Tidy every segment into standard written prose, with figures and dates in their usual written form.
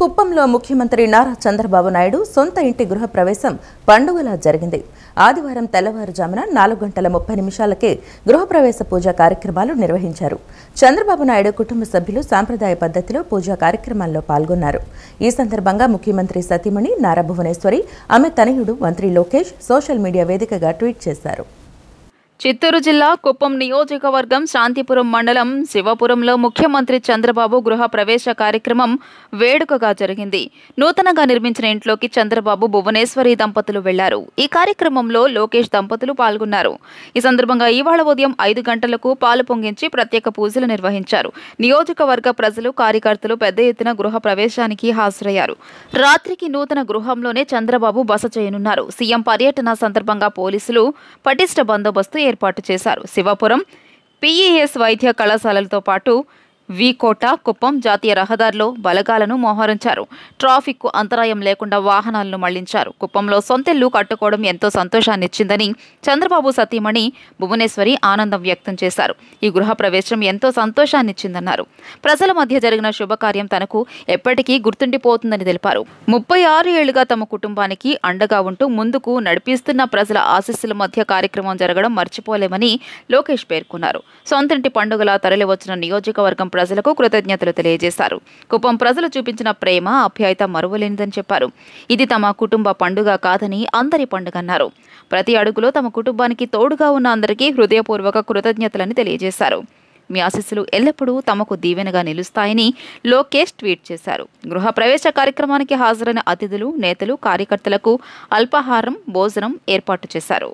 కుప్పంలో ముఖ్యమంత్రి నారా చంద్రబాబు నాయుడు సొంత ఇంటి గృహ ప్రవేశం పండుగలా జరిగింది. ఆదివారం తెల్లవారుజామున 4:30 గృహప్రవేశ పూజా కార్యక్రమాలు నిర్వహించారు. చంద్రబాబు నాయుడు కుటుంబ సభ్యులు సాంప్రదాయ పద్ధతిలో పూజా కార్యక్రమాల్లో పాల్గొన్నారు. ఈ సందర్భంగా ముఖ్యమంత్రి సతీమణి నారా భువనేశ్వరి, ఆమె తనయుడు మంత్రి లోకేష్ సోషల్ మీడియా వేదికగా ట్వీట్ చేశారు. చిత్తూరు జిల్లా కుప్పం నియోజకవర్గం శాంతిపురం మండలం శివపురంలో ముఖ్యమంత్రి చంద్రబాబు గృహ ప్రవేశ కార్యక్రమం వేడుకగా జరిగింది. నూతనంగా నిర్మించిన ఇంట్లోకి చంద్రబాబు, భువనేశ్వరి దంపతులు వెళ్లారు. ఈ కార్యక్రమంలో లోకేష్ దంపతులు పాల్గొన్నారు. ఈ సందర్భంగా ఇవాళ ఉదయం 5 గంటలకు పాలు పొంగించి ప్రత్యేక పూజలు నిర్వహించారు. నియోజకవర్గ ప్రజలు, కార్యకర్తలు పెద్ద ఎత్తున గృహ ప్రవేశానికి హాజరయ్యారు. రాత్రికి నూతన గృహంలోనే చంద్రబాబు బస చేయనున్నారు. సీఎం పర్యటన సందర్భంగా పోలీసులు పటిష్ట బందోబస్తు ఏర్పాటు చేశారు. శివపురం పిఈఎస్ వైద్య కళాశాలలతో పాటు వికోట, కుప్పం జాతీయ రహదారిలో బలగాలను మోహరించారు. ట్రాఫిక్ కు అంతరాయం లేకుండా వాహనాలను మళ్లించారు. కుప్పంలో సొంతిల్లు కట్టుకోవడం ఎంతో సంతోషాన్నిచ్చిందని చంద్రబాబు సతీమణి భువనేశ్వరి ఆనందం వ్యక్తం చేశారు. ఈ గృహ ప్రవేశం ఎంతో సంతోషాన్నిచ్చిందన్నారు. ప్రజల మధ్య జరిగిన శుభకార్యం తనకు ఎప్పటికీ గుర్తుండిపోతుందని తెలిపారు. 36 ఏళ్లుగా తమ కుటుంబానికి అండగా ఉంటూ ముందుకు నడిపిస్తున్న ప్రజల ఆశీస్సుల మధ్య కార్యక్రమం జరగడం మర్చిపోలేమని లోకేష్ పేర్కొన్నారు. సొంతింటి పండుగలా తరలివచ్చిన నియోజకవర్గం ప్రజలకు కృతజ్ఞతలు తెలియజేశారు. కుప్పం ప్రజలు చూపించిన ప్రేమ, ఆప్యాయత మరువలేనిదని చెప్పారు. ఇది తమ కుటుంబ పండుగ కాదని అందరి పండుగ అన్నారు. ప్రతి అడుగులో తమ కుటుంబానికి తోడుగా ఉన్న అందరికీ హృదయపూర్వక కృతజ్ఞతలని తెలియజేశారు. మీ ఆశీస్సులు ఎల్లప్పుడూ తమకు దీవెనగా నిలుస్తాయని లోకేష్ ట్వీట్ చేశారు. గృహ ప్రవేశ కార్యక్రమానికి హాజరైన అతిథులు, నేతలు, కార్యకర్తలకు అల్పాహారం, భోజనం ఏర్పాటు చేశారు.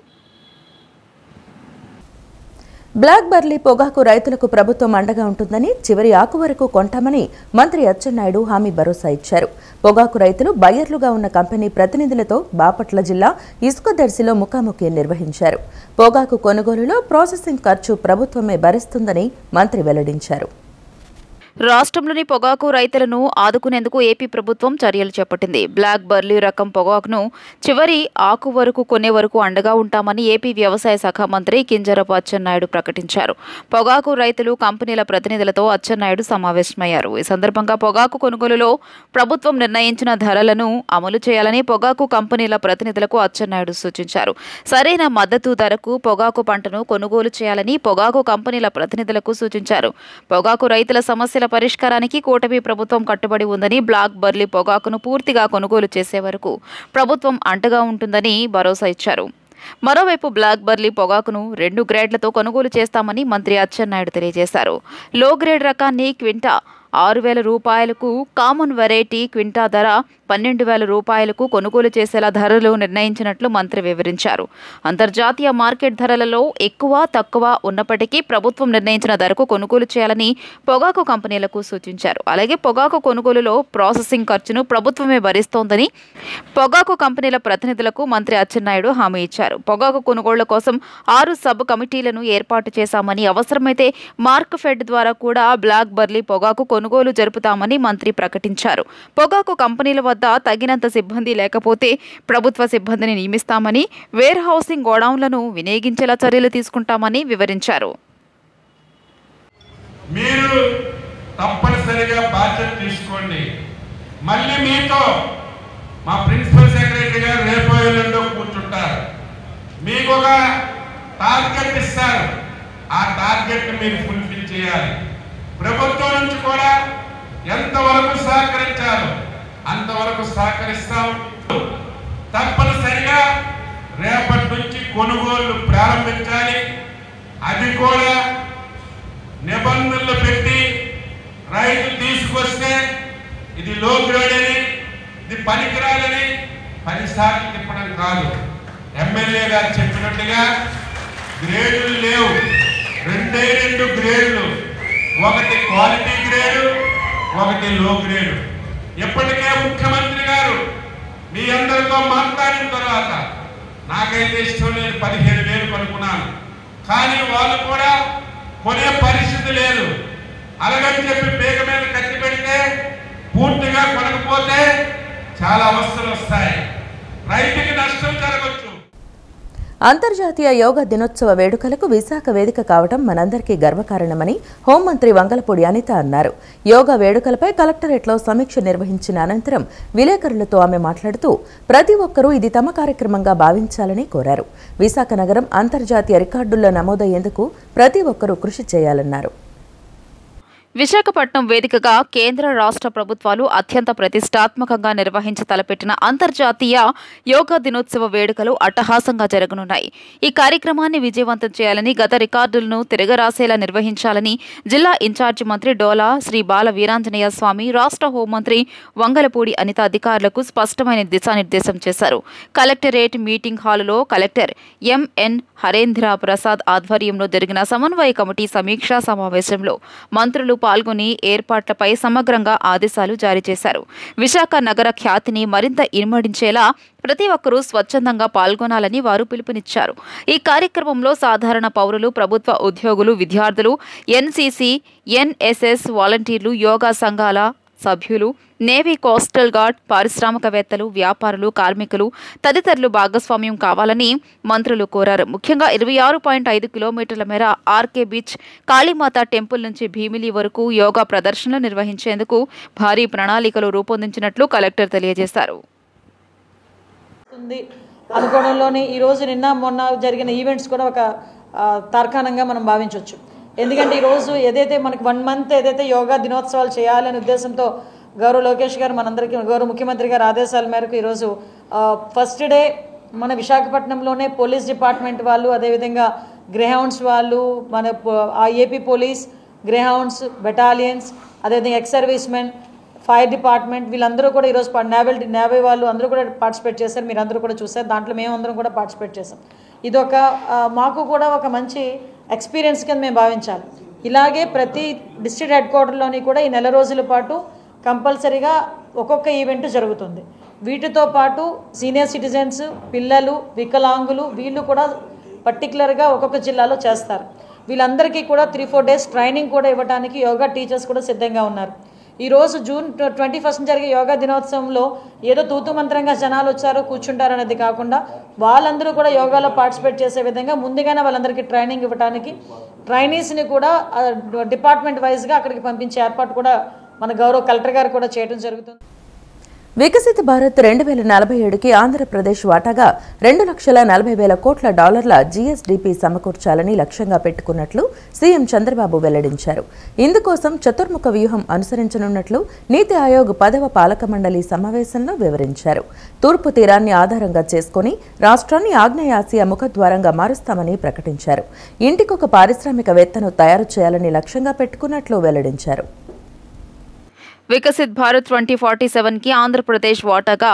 బ్లాక్ బర్లీ పొగాకు రైతులకు ప్రభుత్వం అండగా ఉంటుందని, చివరి ఆకు వరకు కొంటామని మంత్రి అచ్చెన్నాయుడు హామీ భరోసా ఇచ్చారు. పొగాకు రైతులు బయ్యర్లుగా ఉన్న కంపెనీ ప్రతినిధులతో బాపట్ల జిల్లా ఇసుకదర్శిలో ముఖాముఖి నిర్వహించారు. పొగాకు కొనుగోలులో ప్రాసెసింగ్ ఖర్చు ప్రభుత్వమే భరిస్తుందని మంత్రి వెల్లడించారు. రాష్ట్రంలోని పొగాకు రైతులను ఆదుకునేందుకు ఏపీ ప్రభుత్వం చర్యలు చేపట్టింది. బ్లాక్ బర్లీ రకం పొగాకును చివరి ఆకు వరకు కొనే వరకు అండగా ఉంటామని ఏపీ వ్యవసాయ శాఖ మంత్రి కింజరాపు అచ్చెన్నాయుడు ప్రకటించారు. పొగాకు రైతులు, కంపెనీల ప్రతినిధులతో అచ్చెన్నాయుడు సమావేశమయ్యారు. ఈ సందర్భంగా పొగాకు కొనుగోలులో ప్రభుత్వం నిర్ణయించిన ధరలను అమలు చేయాలని పొగాకు కంపెనీల ప్రతినిధులకు అచ్చెన్నాయుడు సూచించారు. సరైన మద్దతు ధరకు పొగాకు పంటను కొనుగోలు చేయాలని పొగాకు కంపెనీల ప్రతినిధులకు సూచించారు. పొగాకు రైతుల సమస్యల పరిష్కారానికి కూటమి ప్రభుత్వం కట్టుబడి ఉందని, బ్లాక్ బర్లీ పొగాకును పూర్తిగా కొనుగోలు చేసే వరకు ప్రభుత్వం అండగా ఉంటుందని భరోసా ఇచ్చారు. మరోవైపు బ్లాక్ బర్లీ పొగాకును 2 గ్రేడ్లతో కొనుగోలు చేస్తామని మంత్రి అచ్చెన్నాయుడు తెలియజేశారు. లో గ్రేడ్ రకాన్ని క్వింటా 6,000 రూపాయలకు, కామన్ వెరైటీ క్వింటా ధర 12,000 రూపాయలకు కొనుగోలు చేసేలా ధరలు నిర్ణయించినట్లు మంత్రి వివరించారు. అంతర్జాతీయ మార్కెట్ ధరలలో ఎక్కువ తక్కువ ఉన్నప్పటికీ ప్రభుత్వం నిర్ణయించిన ధరకు కొనుగోలు చేయాలని పొగాకు కంపెనీలకు సూచించారు. అలాగే పొగాకు కొనుగోలులో ప్రాసెసింగ్ ఖర్చును ప్రభుత్వమే భరిస్తోందని పొగాకు కంపెనీల ప్రతినిధులకు మంత్రి అచ్చెన్నాయుడు హామీ ఇచ్చారు. పొగాకు కొనుగోళ్ల కోసం 6 సబ్ కమిటీలను ఏర్పాటు చేశామని, అవసరమైతే మార్క్ ఫెడ్ ద్వారా కూడా బ్లాక్ బర్లీ పొగాకు కొనుగోలు జరుపుతామని మంత్రి ప్రకటించారు. పొగాకు కంపెనీల వద్ద తగినంత సిబ్బంది లేకపోతే ప్రభుత్వ సిబ్బందిని నియమిస్తామని, వేర్ హౌసింగ్ గోడౌన్లను వినియోగించేలా చర్యలు తీసుకుంటామని వివరించారు. మీరు తప్పనిసరిగా బాధ్యత తీసుకోండి. మళ్ళీ మీతో మా ప్రిన్సిపల్ సెక్రటరీ గారు రేపు ఎల్లుండో కూర్చుంటారు. మీకు ఒక టార్గెట్ ఇస్తారు. ఆ టార్గెట్ మీరు ఫుల్ఫిల్ చేయాలి. ప్రభుత్వం నుంచి కూడా ఎంతవరకు సహకరించాలో అంతవరకు సహకరిస్తాం. తప్పనిసరిగా రేపటి నుంచి కొనుగోళ్లు ప్రారంభించాలి. అది కూడా నిబంధనలు పెట్టి రైతు తీసుకొస్తే ఇది లో గ్రేడ్ అని, ఇది పనికిరాలని 10 సార్లు తిప్పడం కాదు. ఎమ్మెల్యే గారు చెప్పినట్టుగా గ్రేడులు లేవు, 2 గ్రేడ్లు, ఒకటి క్వాలిటీ గ్రేడు, ఒకటి లో గ్రేడు. ఇప్పటికే ముఖ్యమంత్రి గారు మీ అందరితో మాట్లాడిన తర్వాత నాకైతే ఇష్టం లేదు, 15,000 అనుకున్నాను. కానీ వాళ్ళు కూడా కొనే పరిస్థితి లేదు. అలాగని చెప్పి పేగ మీద కత్తి పెడితే పూర్తిగా కొనకపోతే చాలా అవస్థలు వస్తాయి, రైతుకి నష్టం జరగవచ్చు. అంతర్జాతీయ యోగా దినోత్సవ వేడుకలకు విశాఖ వేదిక కావడం మనందరికీ గర్వకారణమని హోంమంత్రి వంగలపూడి అనిత అన్నారు. యోగా వేడుకలపై కలెక్టరేట్లో సమీక్ష నిర్వహించిన అనంతరం విలేకరులతో ఆమె మాట్లాడుతూ ప్రతి ఒక్కరూ ఇది తమ కార్యక్రమంగా భావించాలని కోరారు. విశాఖ నగరం అంతర్జాతీయ రికార్డుల్లో నమోదయ్యేందుకు ప్రతి ఒక్కరూ కృషి చేయాలన్నారు. విశాఖపట్నం వేదికగా కేంద్ర రాష్ట్ర ప్రభుత్వాలు అత్యంత ప్రతిష్టాత్మకంగా నిర్వహించి తలపెట్టిన అంతర్జాతీయ యోగా దినోత్సవ వేడుకలు అట్టహాసంగా జరగనున్నాయి. ఈ కార్యక్రమాన్ని విజయవంతం చేయాలని, గత రికార్డులను తిరగరాసేలా నిర్వహించాలని జిల్లా ఇన్ఛార్జి మంత్రి డోలా శ్రీ బాల వీరాంజనేయ స్వామి, రాష్ట్ర హోంమంత్రి వంగలపూడి అనిత అధికారులకు స్పష్టమైన దిశానిర్దేశం చేశారు. కలెక్టరేట్ మీటింగ్ హాలులో కలెక్టర్ ఎంఎన్ హరేంద్ర ప్రసాద్ ఆధ్వర్యంలో జరిగిన సమన్వయ కమిటీ సమీక్షా సమావేశంలో మంత్రులు పాల్గొని ఏర్పాట్లపై సమగ్రంగా ఆదేశాలు జారీ చేశారు. విశాఖ నగర ఖ్యాతిని మరింత ఇనుమడించేలా ప్రతి ఒక్కరూ స్వచ్ఛందంగా పాల్గొనాలని వారు పిలుపునిచ్చారు. ఈ కార్యక్రమంలో సాధారణ పౌరులు, ప్రభుత్వ ఉద్యోగులు, విద్యార్థులు, ఎన్సీసీ, ఎన్ఎస్ఎస్ వాలంటీర్లు, యోగా సంఘాల సభ్యులు, నేవీ, కోస్టల్ గార్డ్, పారిశ్రామికవేత్తలు, వ్యాపారులు, కార్మికులు తదితరులు భాగస్వామ్యం కావాలని మంత్రులు కోరారు. ముఖ్యంగా 26.5 కిలోమీటర్ల మేర ఆర్కే బీచ్, కాళీమాత టెంపుల్ నుంచి భీమిలి వరకు యోగా ప్రదర్శనలు నిర్వహించేందుకు భారీ ప్రణాళికలు రూపొందించినట్లు కలెక్టర్ తెలియజేశారు. అనుకోవడంలోని ఈరోజు నిన్న మొన్న జరిగిన ఈవెంట్స్ కూడా ఒక తార్కాణంగా మనం భావించవచ్చు. ఎందుకంటే ఈరోజు ఏదైతే మనకి 1 మంత్ ఏదైతే యోగా దినోత్సవాలు చేయాలనే ఉద్దేశంతో గౌరవ లోకేష్ గారు మనందరికీ, గౌరవ ముఖ్యమంత్రి గారి ఆదేశాల మేరకు ఈరోజు ఫస్ట్ డే మన విశాఖపట్నంలోనే పోలీస్ డిపార్ట్మెంట్ వాళ్ళు, అదేవిధంగా గ్రేహౌండ్స్ వాళ్ళు, మన ఏపీ పోలీస్, గ్రేహౌండ్స్, బెటాలియన్స్, అదేవిధంగా ex service men, fire department వీళ్ళందరూ కూడా ఈరోజు నేవీ వాళ్ళు అందరూ కూడా పార్టిసిపేట్ చేశారు. మీరు అందరూ కూడా చూసారు. దాంట్లో మేమందరం కూడా పార్టిసిపేట్ చేసాం. ఇదొక మాకు కూడా ఒక మంచి ఎక్స్పీరియన్స్ కింద మేము భావించాలి. ఇలాగే ప్రతి డిస్ట్రిక్ట్ హెడ్ క్వార్టర్లోని కూడా ఈ నెల రోజుల పాటు కంపల్సరీగా ఒక్కొక్క ఈవెంట్ జరుగుతుంది. వీటితో పాటు సీనియర్ సిటిజన్స్, పిల్లలు, వికలాంగులు వీళ్ళు కూడా పర్టికులర్గా ఒక్కొక్క జిల్లాలో చేస్తారు. వీళ్ళందరికీ కూడా 3-4 డేస్ ట్రైనింగ్ కూడా ఇవ్వడానికి యోగా టీచర్స్ కూడా సిద్ధంగా ఉన్నారు. ఈరోజు జూన్ 21 జరిగే యోగా దినోత్సవంలో ఏదో తూతు మంత్రంగా జనాలు వచ్చారో కూర్చుంటారు అనేది కాకుండా వాళ్ళందరూ కూడా యోగాలో పార్టిసిపేట్ చేసే విధంగా ముందుగానే వాళ్ళందరికీ ట్రైనింగ్ ఇవ్వడానికి ట్రైనీస్ని కూడా డిపార్ట్మెంట్ వైజ్గా అక్కడికి పంపించే ఏర్పాటు కూడా మన గౌరవ కలెక్టర్ గారు కూడా చేయడం జరుగుతుంది. వికసిత భారత్ 2047కి ఆంధ్రప్రదేశ్ వాటాగా $2,40,000 కోట్ల జీఎస్డీపీ సమకూర్చాలని లక్ష్యంగా పెట్టుకున్నట్లు సీఎం చంద్రబాబు వెల్లడించారు. ఇందుకోసం చతుర్ముఖ వ్యూహం అనుసరించనున్నట్లు నీతి ఆయోగ్ 10వ పాలక మండలి సమావేశంలో వివరించారు. తూర్పు తీరాన్ని ఆధారంగా చేసుకుని రాష్ట్రాన్ని ఆగ్నేయాసియా ముఖద్వారంగా మారుస్తామని ప్రకటించారు. ఇంటికొక పారిశ్రామికవేత్తను తయారు చేయాలని లక్ష్యంగా పెట్టుకున్నట్లు వెల్లడించారు. వికసిత్ భారత్ 2047కి ఆంధ్రప్రదేశ్ వాటాగా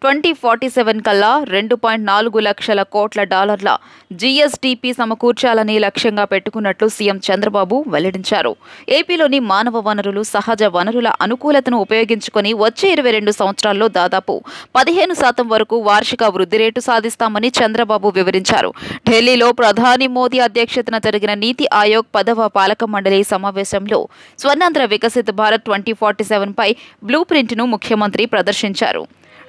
2047 కల్లా $2.4 లక్షల కోట్ల జీఎస్డీపీ సమకూర్చాలని లక్ష్యంగా పెట్టుకున్నట్లు సీఎం చంద్రబాబు వెల్లడించారు. ఏపీలోని మానవ వనరులు, సహజ వనరుల అనుకూలతను ఉపయోగించుకుని వచ్చే 22 సంవత్సరాల్లో దాదాపు 15% వరకు వార్షిక వృద్ధి రేటు సాధిస్తామని చంద్రబాబు వివరించారు. ఢిల్లీలో ప్రధాని మోదీ అధ్యక్షతన జరిగిన నీతి ఆయోగ్ 10వ పాలక మండలి సమావేశంలో స్వర్ణాంధ్ర వికసిత్ భారత్ 2047 పై బ్లూ ప్రింట్ను ముఖ్యమంత్రి ప్రదర్శించారు.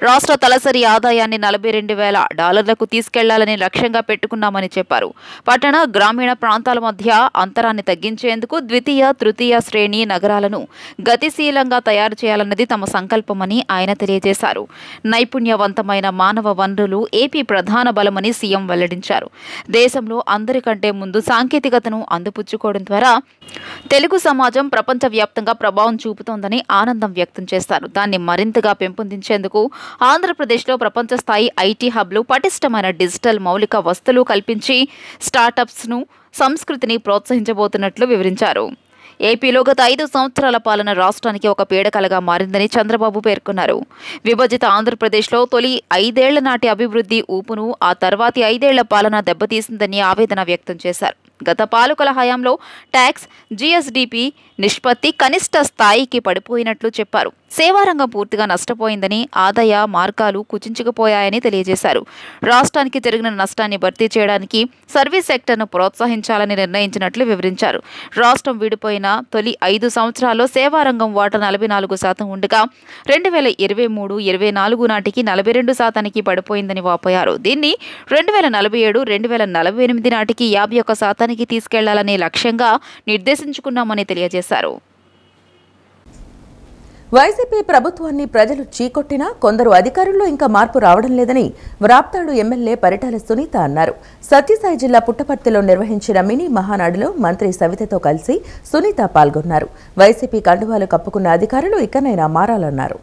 రాష్ట్ర తలసరి ఆదాయాన్ని $42,000 తీసుకెళ్లాలని లక్ష్యంగా పెట్టుకున్నామని చెప్పారు. పట్టణ, గ్రామీణ ప్రాంతాల మధ్య అంతరాన్ని తగ్గించేందుకు ద్వితీయ, తృతీయ శ్రేణి నగరాలను గతిశీలంగా తయారు చేయాలన్నది తమ సంకల్పమని ఆయన తెలియజేశారు. నైపుణ్యవంతమైన మానవ వనరులు ఏపీ ప్రధాన బలమని సీఎం వెల్లడించారు. దేశంలో అందరికంటే ముందు సాంకేతికతను అందిపుచ్చుకోవడం ద్వారా తెలుగు సమాజం ప్రపంచవ్యాప్తంగా ప్రభావం చూపుతోందని ఆనందం వ్యక్తం చేశారు. దాన్ని మరింతగా పెంపొందించేందుకు ఆంధ్రప్రదేశ్లో ప్రపంచ స్థాయి ఐటీ హబ్లు, పటిష్టమైన డిజిటల్ మౌలిక వసతులు కల్పించి స్టార్టప్స్ను, సంస్కృతిని ప్రోత్సహించబోతున్నట్లు వివరించారు. ఏపీలో గత 5 సంవత్సరాల పాలన రాష్ట్రానికి ఒక పీడకలగా మారిందని చంద్రబాబు పేర్కొన్నారు. విభజిత ఆంధ్రప్రదేశ్లో తొలి 5 ఏళ్ల నాటి అభివృద్ధి ఊపును ఆ తర్వాతి 5 ఏళ్ల పాలన దెబ్బతీసిందని ఆవేదన వ్యక్తం చేశారు. గత పాలకుల హయాంలో ట్యాక్స్, జీఎస్డీపీ నిష్పత్తి కనిష్ట స్థాయికి పడిపోయినట్లు చెప్పారు. సేవారంగం పూర్తిగా నష్టపోయిందని, ఆదాయ మార్గాలు కుచించుకుపోయాయని తెలియజేశారు. రాష్ట్రానికి జరిగిన నష్టాన్ని భర్తీ చేయడానికి సర్వీస్ సెక్టర్ను ప్రోత్సహించాలని నిర్ణయించినట్లు వివరించారు. రాష్ట్రం విడిపోయిన తొలి 5 సంవత్సరాల్లో సేవారంగం వాటా 44% ఉండగా 2023-24 నాటికి 42%కి పడిపోయిందని వాపోయారు. దీన్ని 2047-2048 నాటికి 51%కి తీసుకెళ్లాలనే లక్ష్యంగా నిర్దేశించుకున్నామని తెలియజేశారు. వైసీపీ ప్రభుత్వాన్ని ప్రజలు చీకొట్టినా కొందరు అధికారుల్లో ఇంకా మార్పు రావడం లేదని వ్రాప్తాడు ఎమ్మెల్యే పరిటాల సునీత అన్నారు. సత్యసాయి జిల్లా పుట్టపర్తిలో నిర్వహించిన మినీ మహానాడులో మంత్రి సవితతో కలిసి సునీత పాల్గొన్నారు. వైసీపీ కండువాలు కప్పుకున్న అధికారులు ఇకనైనా మారాలన్నారు.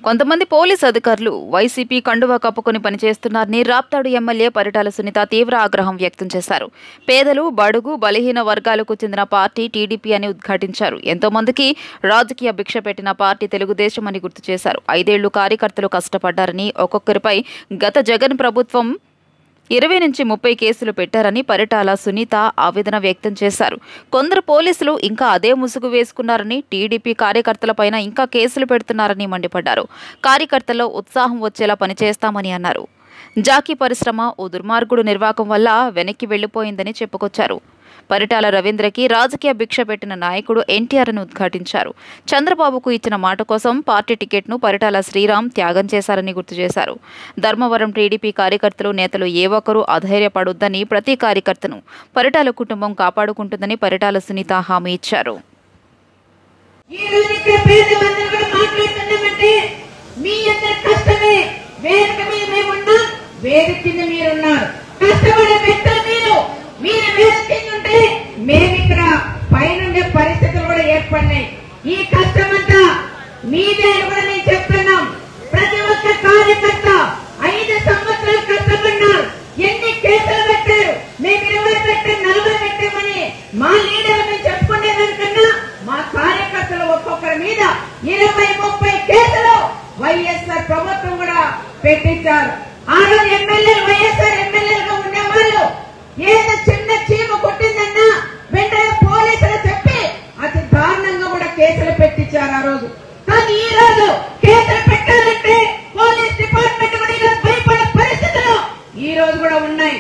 కొంతమంది పోలీసు అధికారులు వైసీపీ కండువా కప్పుకొని పనిచేస్తున్నారని రాప్తాడు ఎమ్మెల్యే పరిటాల సునీత తీవ్ర ఆగ్రహం వ్యక్తం చేశారు. పేదలు, బడుగు, బలహీన వర్గాలకు చెందిన పార్టీ టీడీపీ అని ఉద్ఘాటించారు. ఎంతో మందికి రాజకీయ భిక్ష పెట్టిన పార్టీ తెలుగుదేశం అని గుర్తు చేశారు. 5 ఏళ్లు కార్యకర్తలు కష్టపడ్డారని, ఒక్కొక్కరిపై గత జగన్ ప్రభుత్వం 20 నుంచి 30 కేసులు పెట్టారని పరిటాల సునీత ఆవేదన వ్యక్తం చేశారు. కొందరు పోలీసులు ఇంకా అదే ముసుగు వేసుకున్నారని, టీడీపీ కార్యకర్తలపైన ఇంకా కేసులు పెడుతున్నారని మండిపడ్డారు. కార్యకర్తల్లో ఉత్సాహం వచ్చేలా పనిచేస్తామని అన్నారు. జాకీ పరిశ్రమ ఓ దుర్మార్గుడు నిర్వాకం వల్ల వెనక్కి వెళ్లిపోయిందని చెప్పుకొచ్చారు. పరిటాల రవీంద్రకి రాజకీయ భిక్ష పెట్టిన నాయకుడు ఎన్టీఆర్ అని ఉద్ఘాటించారు. చంద్రబాబుకు ఇచ్చిన మాట కోసం పార్టీ టికెట్ను పరిటాల శ్రీరామ్ త్యాగం చేశారని గుర్తు చేశారు. ధర్మవరం టీడీపీ కార్యకర్తలు, నేతలు ఏ ఒక్కరూ అధైర్యపడొద్దని, ప్రతి కార్యకర్తను పరిటాల కుటుంబం కాపాడుకుంటుందని పరిటాల సునీత హామీ ఇచ్చారు. మేమిక్కడ పైనుండే పరిస్థితులు కూడా ఏర్పడినాయి. ఈ కష్టమంతా మీదే కూడా నేను చెప్తున్నాం. ప్రతి ఒక్క కార్యకర్త 5 సంవత్సరాలు కష్టపడినారు. ఎన్ని కేసులు పెట్టారు? మేము 20 పెట్టాం, 40 పెట్టామని మా లీడర్ మేము చెప్పుకునేదానికన్నా మా కార్యకర్తలు ఒక్కొక్కరి మీద 20-30 కేసులు వైఎస్ఆర్ ప్రభుత్వం కూడా పెట్టించారు. ఆ రోజు ఎమ్మెల్యేలు, వైఎస్ఆర్ ఎమ్మెల్యేలుగా ఉండేవాళ్ళు ఏదో చిన్న చీమ కొట్టిందన్నా వెంటనే పోలీసులు చెప్పి అతి దారుణంగా కూడా కేసులు పెట్టించారు ఆ రోజు. కానీ ఈ రోజు కేసులు పెట్టాలంటే పోలీస్ డిపార్ట్మెంట్ కూడా భయపడే పరిస్థితులు ఈ రోజు కూడా ఉన్నాయి.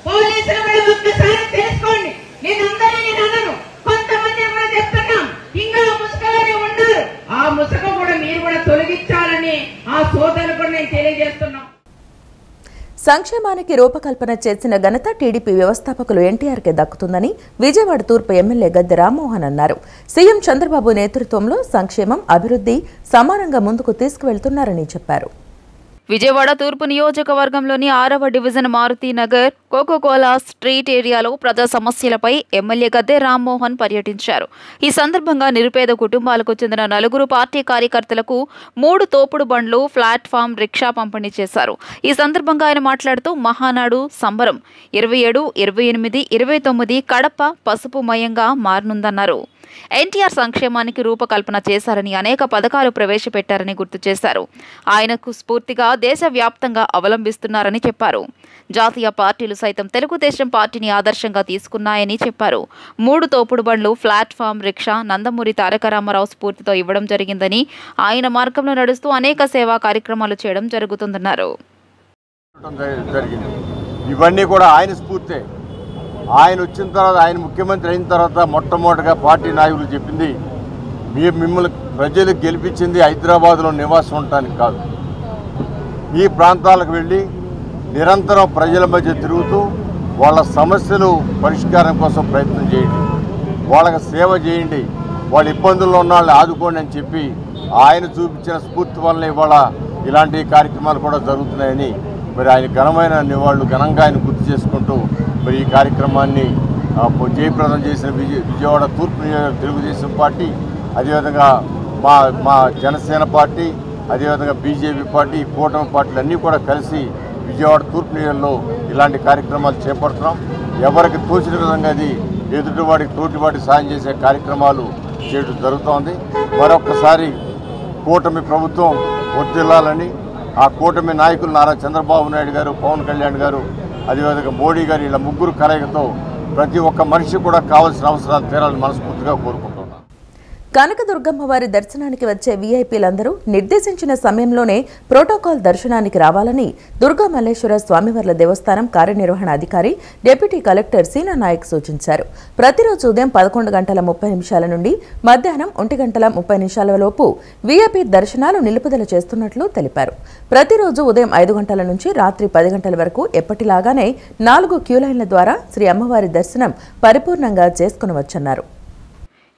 పోలీసులు కూడా ఒక్కసారి తెలుసుకోండి. నేను అందరినీ అనను, కొంతమంది కూడా చెప్తున్నాం ఇంకా ముసుగులోనే ఉన్నారు. ఆ ముసుగు కూడా మీరు కూడా తొలగించాలని ఆ సోదరులు కూడా నేను తెలియజేస్తున్నాం. సంక్షేమానికి రూపకల్పన చేసిన ఘనత టీడీపీ వ్యవస్థాపకులు ఎన్టీఆర్కే దక్కుతుందని విజయవాడ తూర్పు ఎమ్మెల్యే గద్దె రామ్మోహన్ అన్నారు. సీఎం చంద్రబాబు నేతృత్వంలో సంక్షేమం, అభివృద్ధి సమానంగా ముందుకు తీసుకువెళ్తున్నారని చెప్పారు. విజయవాడ తూర్పు నియోజకవర్గంలోని 6వ division Maruti Nagar, Coca Cola street ఏరియాలో ప్రజా సమస్యలపై ఎమ్మెల్యే గద్దె రామ్మోహన్ పర్యటించారు. ఈ సందర్భంగా నిరుపేద కుటుంబాలకు చెందిన 4 పార్టీ కార్యకర్తలకు 3 తోపుడు బండ్లు, ప్లాట్ఫామ్ రిక్షా పంపిణీ చేశారు. ఈ సందర్భంగా ఆయన మాట్లాడుతూ మహానాడు సంబరం 27, 28, 29 కడప పసుపుమయంగా మారనుందన్నారు. ఎన్టీఆర్ సంక్షేమానికి రూపకల్పన చేశారని, అనేక పథకాలు ప్రవేశపెట్టారని గుర్తు చేశారు. ఆయనకు స్ఫూర్తిగా దేశవ్యాప్తంగా అవలంబిస్తున్నారని చెప్పారు. జాతీయ పార్టీలు సైతం తెలుగుదేశం పార్టీని ఆదర్శంగా తీసుకున్నాయని చెప్పారు. 3 తోపుడు బండ్లు, ప్లాట్ఫామ్ రిక్షా నందమూరి తారక రామారావు స్ఫూర్తితో ఇవ్వడం జరిగిందని, ఆయన మార్గంలో నడుస్తూ అనేక సేవా కార్యక్రమాలు చేయడం జరుగుతుందన్నారు. ఇవన్నీ కూడా ఆయన స్ఫూర్తే. ఆయన వచ్చిన తర్వాత, ఆయన ముఖ్యమంత్రి అయిన తర్వాత మొట్టమొదటిగా పార్టీ నాయకులు చెప్పింది, మిమ్మల్ని ప్రజలు గెలిపించింది హైదరాబాద్లో నివాసం ఉండటానికి కాదు, ఈ ప్రాంతాలకు వెళ్ళి నిరంతరం ప్రజల మధ్య తిరుగుతూ వాళ్ళ సమస్యలు పరిష్కారం కోసం ప్రయత్నం చేయండి, వాళ్ళకి సేవ చేయండి, వాళ్ళ ఇబ్బందుల్లో ఉన్న వాళ్ళని ఆదుకోండి అని చెప్పి ఆయన చూపించిన స్ఫూర్తి వల్ల ఇవాళ ఇలాంటి కార్యక్రమాలు కూడా జరుగుతున్నాయని మరి ఆయన ఘనమైన నివాళులు ఘనంగా ఆయన గుర్తు చేసుకుంటూ మరి ఈ కార్యక్రమాన్ని జయప్రదం చేసిన విజయవాడ తూర్పు తెలుగుదేశం పార్టీ, అదేవిధంగా మా జనసేన పార్టీ, అదేవిధంగా బీజేపీ పార్టీ, కూటమి పార్టీలు అన్నీ కూడా కలిసి విజయవాడ తూర్పు నియోజకవర్గంలో ఇలాంటి కార్యక్రమాలు చేపడుతున్నాం. ఎవరికి తోచిన విధంగా అది ఎదుటివాడికి తోటివాడికి సాయం చేసే కార్యక్రమాలు చేయడం జరుగుతోంది. మరొక్కసారి కూటమి ప్రభుత్వం వర్ధిల్లాలని, ఆ కూటమి నాయకులు నారా చంద్రబాబు నాయుడు గారు, పవన్ కళ్యాణ్ గారు, అదేవిధంగా మోడీ గారు, ఇలా ముగ్గురు కలయికతో ప్రతి ఒక్క మనిషి కూడా కావాల్సిన అవసరాలు తీరాలని మనస్ఫూర్తిగా కోరుకుంటున్నాను. కనకదుర్గమ్మ వారి దర్శనానికి వచ్చే వీఐపీలందరూ నిర్దేశించిన సమయంలోనే ప్రోటోకాల్ దర్శనానికి రావాలని దుర్గా మల్లేశ్వర స్వామివార్ల దేవస్థానం కార్యనిర్వహణ అధికారి డిప్యూటీ కలెక్టర్ సీనా నాయక్ సూచించారు. ప్రతిరోజు ఉదయం 11:30 నుండి మధ్యాహ్నం 1:30 లోపు వీఐపీ దర్శనాలు నిలుపుదల చేస్తున్నట్లు తెలిపారు. ప్రతిరోజు ఉదయం 5 గంటల నుంచి రాత్రి 10 గంటల వరకు ఎప్పటిలాగానే 4 క్యూ లైన్ల ద్వారా శ్రీ అమ్మవారి దర్శనం పరిపూర్ణంగా చేసుకునవచ్చన్నారు.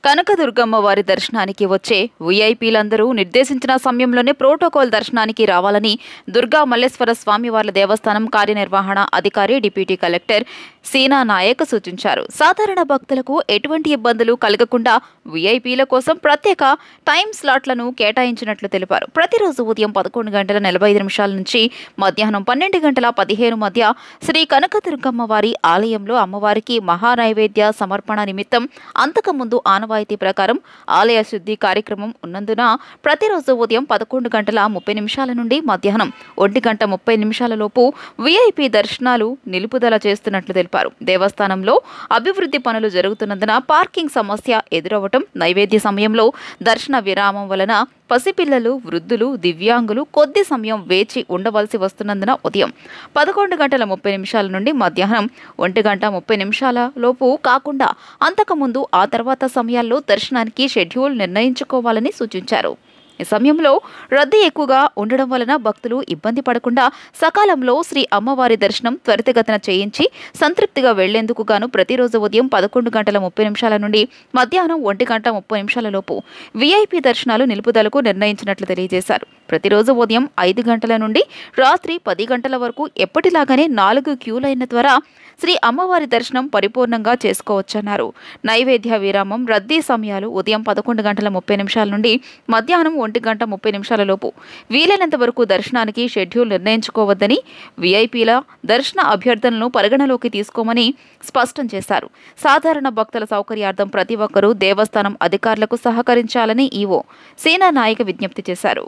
కనకదుర్గమ్మ వారి దర్శనానికి వచ్చే వీఐపీలందరూ నిర్దేశించిన సమయంలోనే ప్రోటోకాల్ దర్శనానికి రావాలని దుర్గా మల్లేశ్వర స్వామివార్ల దేవస్థానం కార్యనిర్వహణ అధికారి డిప్యూటీ కలెక్టర్ సీనా నాయక్ సూచించారు. సాధారణ భక్తులకు ఎటువంటి ఇబ్బందులు కలగకుండా వీఐపీల కోసం ప్రత్యేక టైం స్లాట్లను కేటాయించినట్లు తెలిపారు. ప్రతిరోజు ఉదయం 11:45 నుంచి మధ్యాహ్నం 12:15 మధ్య శ్రీ కనకదుర్గమ్మ వారి ఆలయంలో అమ్మవారికి మహానైవేద్య సమర్పణ నిమిత్తం అంతకుముందు ఆనవాయితీ ప్రకారం ఆలయ శుద్ధి కార్యక్రమం ఉన్నందున ప్రతిరోజు ఉదయం 11:30 నుండి మధ్యాహ్నం 1:30 లోపు వీఐపీ దర్శనాలు నిలుపుదల చేస్తున్నట్లు తెలిపారు. దేవస్థానంలో అభివృద్ధి పనులు జరుగుతున్నందున పార్కింగ్ సమస్య ఎదురవటం, నైవేద్య సమయంలో దర్శన విరామం వలన పసిపిల్లలు, వృద్ధులు, దివ్యాంగులు కొద్ది సమయం వేచి ఉండవలసి వస్తున్నందున ఉదయం 11:30 నుండి మధ్యాహ్నం 1:30 లోపు కాకుండా అంతకుముందు ఆ తర్వాత సమయాల్లో దర్శనానికి షెడ్యూల్ నిర్ణయించుకోవాలని సూచించారు. ఈ సమయంలో రద్దీ ఎక్కువగా ఉండడం వలన భక్తులు ఇబ్బంది పడకుండా సకాలంలో శ్రీ అమ్మవారి దర్శనం త్వరితగతిన చేయించి సంతృప్తిగా వెళ్లేందుకు గాను ప్రతిరోజు ఉదయం 11:30 నుండి మధ్యాహ్నం 1:30 లోపు వీఐపీ దర్శనాలు నిలుపుదలకు నిర్ణయించినట్లు తెలియజేశారు. ప్రతిరోజు ఉదయం 5 గంటల నుండి రాత్రి 10 గంటల వరకు ఎప్పటిలాగానే 4 క్యూ లైన్ల ద్వారా శ్రీ అమ్మవారి దర్శనం పరిపూర్ణంగా చేసుకోవచ్చన్నారు. నైవేద్య విరామం, రద్దీ సమయాలు ఉదయం 11:30 నుండి మధ్యాహ్నం 1:30 లోపు వీలైనంత వరకు దర్శనానికి షెడ్యూల్ నిర్ణయించుకోవద్దని, వీఐపీల దర్శన అభ్యర్థనలను పరిగణలోకి తీసుకోమని స్పష్టం చేశారు. సాధారణ భక్తుల సౌకర్యార్థం ప్రతి ఒక్కరూ దేవస్థానం అధికారులకు సహకరించాలని ఈవో సీనా నాయక్ విజ్ఞప్తి చేశారు.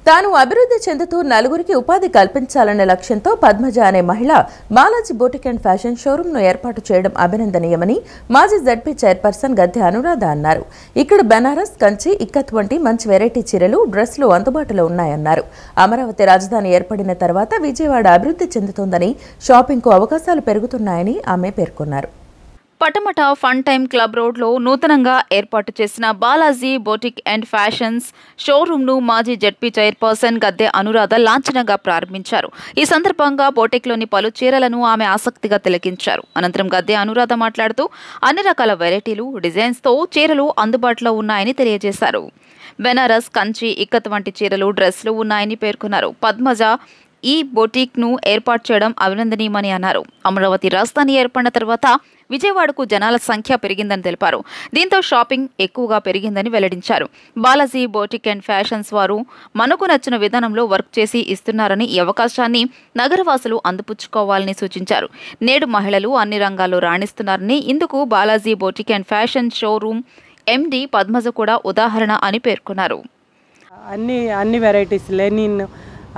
తాను అభివృద్ధి చెందుతూ నలుగురికి ఉపాధి కల్పించాలనే లక్ష్యంతో పద్మజ అనే మహిళ బాలాజీ బొటిక్ అండ్ ఫ్యాషన్ షోరూంను ఏర్పాటు చేయడం అభినందనీయమని మాజీ జడ్పీ చైర్పర్సన్ గద్దె అనురాధ అన్నారు. ఇక్కడ బెనారస్, కంచి, ఇక్కత్ వంటి మంచి వెరైటీ చీరలు, డ్రెస్లు అందుబాటులో ఉన్నాయన్నారు. అమరావతి రాజధాని ఏర్పడిన తర్వాత విజయవాడ అభివృద్ధి చెందుతోందని, షాపింగ్కు అవకాశాలు పెరుగుతున్నాయని ఆమె పేర్కొన్నారు. పటమట ఫన్ టైమ్ క్లబ్ రోడ్లో నూతనంగా ఏర్పాటు చేసిన బాలాజీ బొటిక్ అండ్ ఫ్యాషన్స్ షోరూంను మాజీ జడ్పీ చైర్పర్సన్ గద్దె అనురాధ లాంఛనంగా ప్రారంభించారు. ఈ సందర్భంగా బొటిక్లోని పలు చీరలను ఆమె ఆసక్తిగా తిలకించారు. అనంతరం గద్దె అనురాధ మాట్లాడుతూ అన్ని రకాల వెరైటీలు, డిజైన్స్తో చీరలు అందుబాటులో ఉన్నాయని తెలియజేశారు. బెనారస్, కంచి, ఇక్కత్ వంటి చీరలు, డ్రెస్లు ఉన్నాయని పేర్కొన్నారు. పద్మజ ఈ బొటిక్ను ఏర్పాటు చేయడం అభినందనీయమని అన్నారు. అమరావతి రాజధాని ఏర్పడిన తర్వాత విజయవాడకు జనాల సంఖ్య పెరిగిందని తెలిపారు. దీంతో షాపింగ్ ఎక్కువగా పెరిగిందని వెల్లడించారు. బాలాజీ బొటిక్ అండ్ ఫ్యాషన్స్ వారు మనకు నచ్చిన విధానంలో వర్క్ చేసి ఇస్తున్నారని, ఈ అవకాశాన్ని నగరవాసులు అందిపుచ్చుకోవాలని సూచించారు. నేడు మహిళలు అన్ని రంగాల్లో రాణిస్తున్నారని, ఇందుకు Balaji boutique and fashion showroom MD Padmaja కూడా ఉదాహరణ అని పేర్కొన్నారు. అన్ని వెరైటీస్, లెనిన్,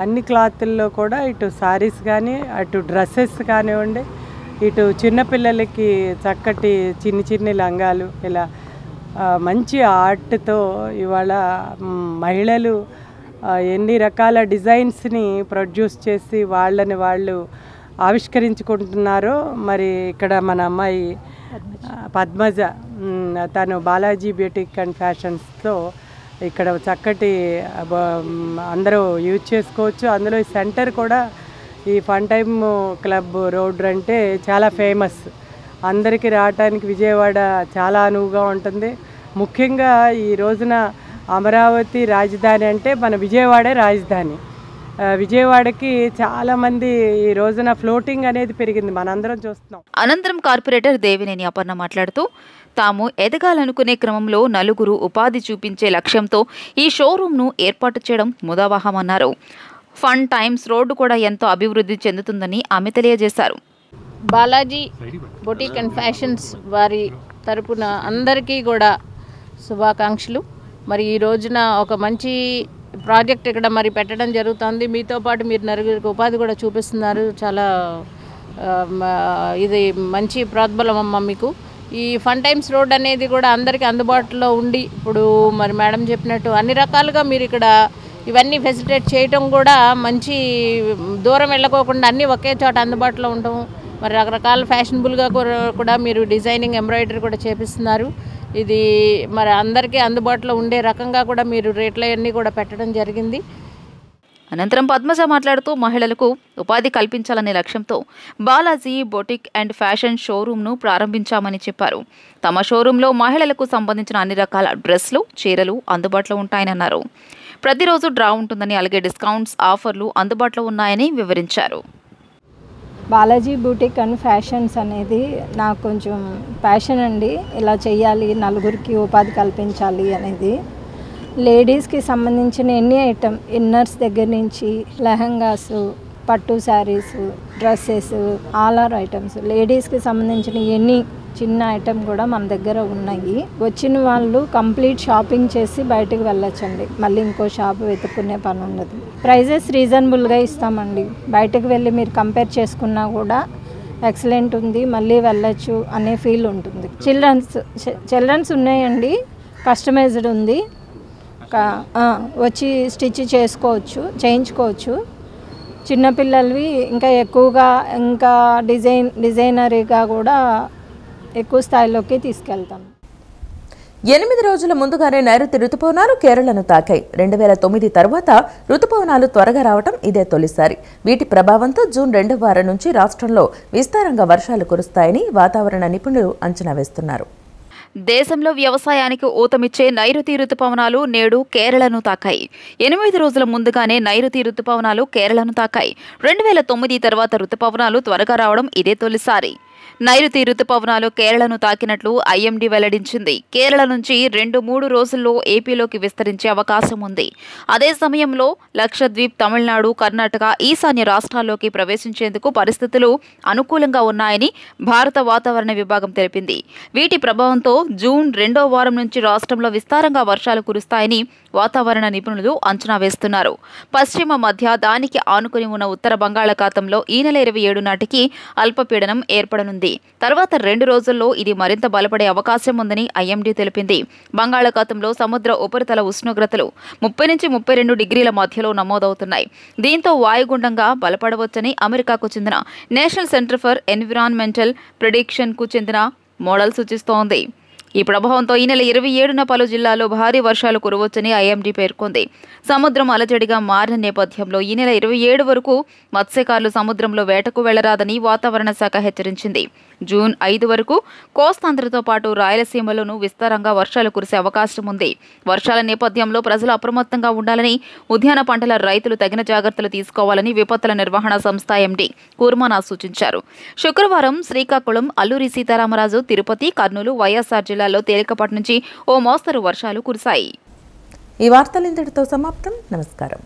అన్ని క్లాతుల్లో కూడా ఇటు సారీస్ కానీ, అటు డ్రెస్సెస్ కానివ్వండి, ఇటు చిన్నపిల్లలకి చక్కటి చిన్ని లంగాలు, ఇలా మంచి ఆర్ట్తో ఇవాళ మహిళలు ఎన్ని రకాల డిజైన్స్ని ప్రొడ్యూస్ చేసి వాళ్ళని వాళ్ళు ఆవిష్కరించుకుంటున్నారో. మరి ఇక్కడ మన అమ్మాయి పద్మజ తను బాలాజీ బ్యూటిక్ అండ్ ఫ్యాషన్స్తో ఇక్కడ చక్కటి అందరూ యూజ్ చేసుకోవచ్చు. అందులో ఈ సెంటర్ కూడా ఈ ఫన్ టైమ్ క్లబ్ రోడ్ అంటే చాలా ఫేమస్. అందరికీ రావడానికి విజయవాడ చాలా అనువుగా ఉంటుంది. ముఖ్యంగా ఈ రోజున అమరావతి రాజధాని అంటే మన విజయవాడే రాజధాని. విజయవాడకి చాలామంది ఈ రోజున ఫ్లోటింగ్ అనేది పెరిగింది, మనందరం చూస్తున్నాం. అనంతరం కార్పొరేటర్ దేవినేని అపర్ణ మాట్లాడుతూ తాము ఎదగాలనుకునే క్రమంలో నలుగురు ఉపాధి చూపించే లక్ష్యంతో ఈ షోరూంను ఏర్పాటు చేయడం ముదావహమన్నారు. ఫన్ టైమ్స్ రోడ్డు కూడా ఎంతో అభివృద్ధి చెందుతుందని ఆమె తెలియజేశారు. బాలాజీ బొటిక్ అండ్ ఫ్యాషన్స్ వారి తరపున అందరికీ కూడా శుభాకాంక్షలు. మరి ఈ రోజున ఒక మంచి ప్రాజెక్ట్ ఇక్కడ మరి పెట్టడం జరుగుతుంది. మీతో పాటు మీరు నలుగురికి ఉపాధి కూడా చూపిస్తున్నారు. చాలా ఇది మంచి ప్రోద్బలం అమ్మ మీకు. ఈ ఫన్ టైమ్స్ రోడ్ అనేది కూడా అందరికీ అందుబాటులో ఉండి ఇప్పుడు మరి మేడం చెప్పినట్టు అన్ని రకాలుగా మీరు ఇక్కడ ఇవన్నీ ఫెసిలిటేట్ చేయటం కూడా మంచి దూరం వెళ్ళకోకుండా అన్నీ ఒకే చోట అందుబాటులో ఉండటం, మరి రకరకాల ఫ్యాషనబుల్గా కూడా మీరు డిజైనింగ్ ఎంబ్రాయిడరీ కూడా చేపిస్తున్నారు. ఇది మరి అందరికీ అందుబాటులో ఉండే రకంగా కూడా మీరు రేట్లు అన్నీ కూడా పెట్టడం జరిగింది. అనంతరం పద్మజ మాట్లాడుతూ మహిళలకు ఉపాధి కల్పించాలనే లక్ష్యంతో బాలాజీ బొటిక్ అండ్ ఫ్యాషన్ షోరూమ్ను ప్రారంభించామని చెప్పారు. తమ షోరూంలో మహిళలకు సంబంధించిన అన్ని రకాల డ్రెస్లు, చీరలు అందుబాటులో ఉంటాయన్నారు. ప్రతిరోజు డ్రా ఉంటుందని, అలాగే డిస్కౌంట్స్, ఆఫర్లు అందుబాటులో ఉన్నాయని వివరించారు. బాలాజీ బూటిక్ అండ్ ఫ్యాషన్స్ అనేది నాకు కొంచెం ప్యాషన్ అండి. ఇలా చేయాలి, నలుగురికి ఉపాధి కల్పించాలి అనేది. లేడీస్కి సంబంధించిన ఎన్ని ఐటమ్, ఇన్నర్స్ దగ్గర నుంచి లెహంగాస్, పట్టు saris, dresses, all are items, లేడీస్కి సంబంధించిన ఎన్ని చిన్న ఐటమ్ కూడా మన దగ్గర ఉన్నాయి. వచ్చిన వాళ్ళు కంప్లీట్ షాపింగ్ చేసి బయటకు వెళ్ళొచ్చండి. మళ్ళీ ఇంకో షాప్ వెతుక్కునే పని ఉండదు. ప్రైజెస్ రీజనబుల్గా ఇస్తామండి. బయటకు వెళ్ళి మీరు కంపేర్ చేసుకున్నా కూడా ఎక్సలెంట్ ఉంది, మళ్ళీ వెళ్ళొచ్చు అనే ఫీల్ ఉంటుంది. చిల్డ్రన్స్ ఉన్నాయండి, కస్టమైజ్డ్ ఉంది, వచ్చి స్టిచ్ చేయించుకోవచ్చు. చిన్నపిల్లలవి ఇంకా ఎక్కువగా ఇంకా డిజైనరీగా కూడా ఎక్కువ స్థాయిలోకి తీసుకెళ్తాం. 8 రోజుల ముందుగానే నైరుతి రుతుపవనాలు కేరళను తాకాయి. 2009 తర్వాత రుతుపవనాలు త్వరగా రావడం ఇదే తొలిసారి. వీటి ప్రభావంతో జూన్ 2వ వారం నుంచి రాష్ట్రంలో విస్తారంగా వర్షాలు కురుస్తాయని వాతావరణ నిపుణులు అంచనా వేస్తున్నారు. దేశంలో వ్యవసాయానికి ఊతమిచ్చే నైరుతి రుతుపవనాలు నేడు కేరళను తాకాయి. 8 రోజుల ముందుగానే నైరుతి రుతుపవనాలు కేరళను తాకాయి. 2009 తర్వాత రుతుపవనాలు త్వరగా రావడం ఇదే తొలిసారి. నైరుతి రుతుపవనాలు కేరళను తాకినట్లు ఐఎండీ వెల్లడించింది. కేరళ నుంచి 2-3 రోజుల్లో ఏపీలోకి విస్తరించే అవకాశం ఉంది. అదే సమయంలో లక్షద్వీప్, తమిళనాడు, కర్ణాటక, ఈశాన్య రాష్ట్రాల్లోకి ప్రవేశించేందుకు పరిస్థితులు అనుకూలంగా ఉన్నాయని భారత వాతావరణ విభాగం తెలిపింది. వీటి ప్రభావంతో జూన్ 2వ వారం నుంచి రాష్ట్రంలో విస్తారంగా వర్షాలు కురుస్తాయని వాతావరణ నిపుణులు అంచనా వేస్తున్నారు. పశ్చిమ మధ్య, దానికి ఆనుకుని ఉన్న ఉత్తర బంగాళాఖాతంలో ఈ నెల 27 నాటికి అల్పపీడనం ఏర్పడనుంది. తర్వాత 2 రోజుల్లో ఇది మరింత బలపడే అవకాశం ఉందని ఐఎండీ తెలిపింది. బంగాళాఖాతంలో సముద్ర ఉపరితల ఉష్ణోగ్రతలు 30 నుంచి 32 డిగ్రీల మధ్యలో నమోదవుతున్నాయి. దీంతో వాయుగుండంగా బలపడవచ్చని అమెరికాకు చెందిన నేషనల్ సెంటర్ ఫర్ ఎన్విరాన్మెంటల్ ప్రిడిక్షన్కు చెందిన మోడల్ సూచిస్తోంది. ఈ ప్రభావంతో ఈ నెల 27న పలు జిల్లాల్లో భారీ వర్షాలు కురవచ్చని ఐఎండీ పేర్కొంది. సముద్రం అలజడిగా మారిన నేపథ్యంలో ఈ నెల 27 వరకు మత్స్యకారులు సముద్రంలో వేటకు వెళ్లరాదని వాతావరణ శాఖ హెచ్చరించింది. జూన్ 5 వరకు కోస్తాంధ్రతో పాటు రాయలసీమలోనూ విస్తారంగా వర్షాలు కురిసే అవకాశం ఉంది. వర్షాల నేపథ్యంలో ప్రజలు అప్రమత్తంగా ఉండాలని, ఉద్యాన పంటల రైతులు తగిన జాగ్రత్తలు తీసుకోవాలని విపత్తుల నిర్వహణ సంస్థ ఎండీ కూర్మానాథ్ సూచించారు. శుక్రవారం శ్రీకాకుళం, అల్లూరి సీతారామరాజు, తిరుపతి, కర్నూలు, వైఎస్ఆర్ జిల్లాల్లో తేలికపాటి నుంచి ఓ మోస్తరు వర్షాలు కురిశాయి. ఈ వార్తలు ఇంతటితో సమాప్తం. నమస్కారం.